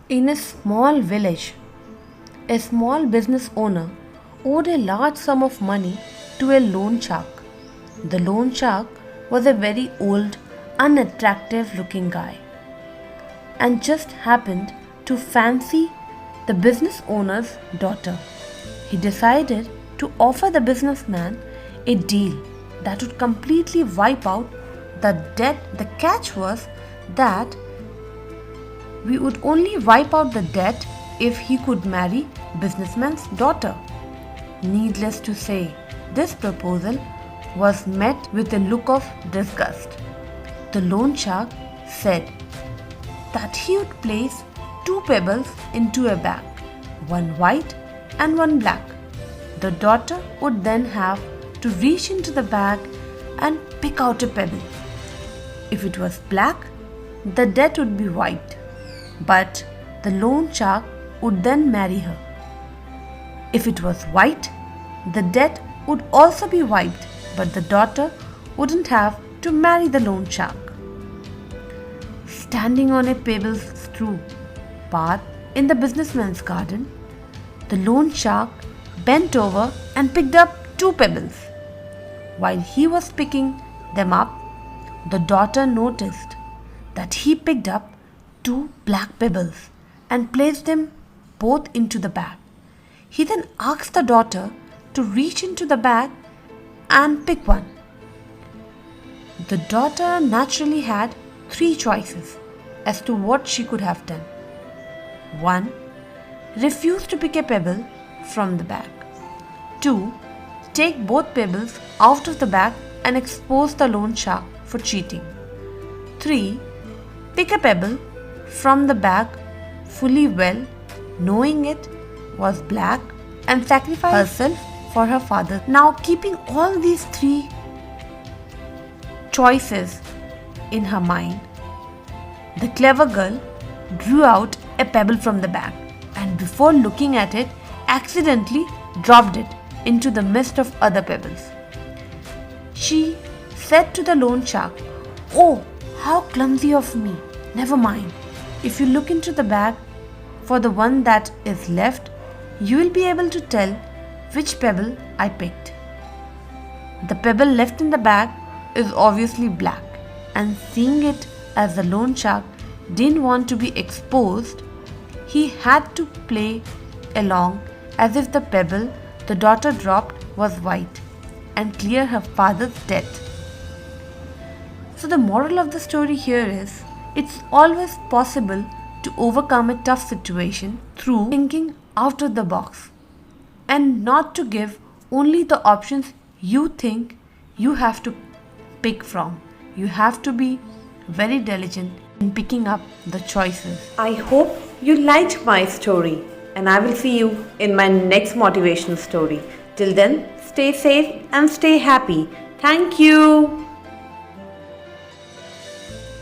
In a small village, a small business owner owed a large sum of money to a loan shark. The loan shark was a very old, unattractive looking guy and just happened to fancy the business owner's daughter. He decided to offer the businessman a deal that would completely wipe out the debt. The catch was that we would only wipe out the debt if he could marry businessman's daughter. Needless to say, this proposal was met with a look of disgust. The loan shark said that he would place two pebbles into a bag, one white and one black. The daughter would then have to reach into the bag and pick out a pebble. If it was black, the debt would be wiped, but the loan shark would then marry her. If it was white, the debt would also be wiped, but the daughter wouldn't have to marry the loan shark. Standing on a pebble strewn path in the businessman's garden, the loan shark bent over and picked up two pebbles. While he was picking them up, the daughter noticed that he picked up two black pebbles and placed them both into the bag. He then asked the daughter to reach into the bag and pick one. The daughter naturally had three choices as to what she could have done. 1. Refuse to pick a pebble from the bag. 2. Take both pebbles out of the bag and expose the loan shark for cheating. 3. Pick a pebble from the bag fully well, knowing it was black, and sacrifice herself for her father. Now, keeping all these three choices in her mind, the clever girl drew out a pebble from the bag and, before looking at it, accidentally dropped it into the midst of other pebbles. She said to the loan shark, "Oh, how clumsy of me! Never mind. If you look into the bag for the one that is left, you will be able to tell which pebble I picked." The pebble left in the bag is obviously black, and seeing it as the loan shark didn't want to be exposed, he had to play along as if the pebble the daughter dropped was white and clear her father's debt. So the moral of the story here is, it's always possible to overcome a tough situation through thinking out of the box and not to give only the options you think you have to pick from. You have to be very diligent in picking up the choices. I hope you liked my story, and I will see you in my next motivational story. Till then, stay safe and stay happy. Thank you.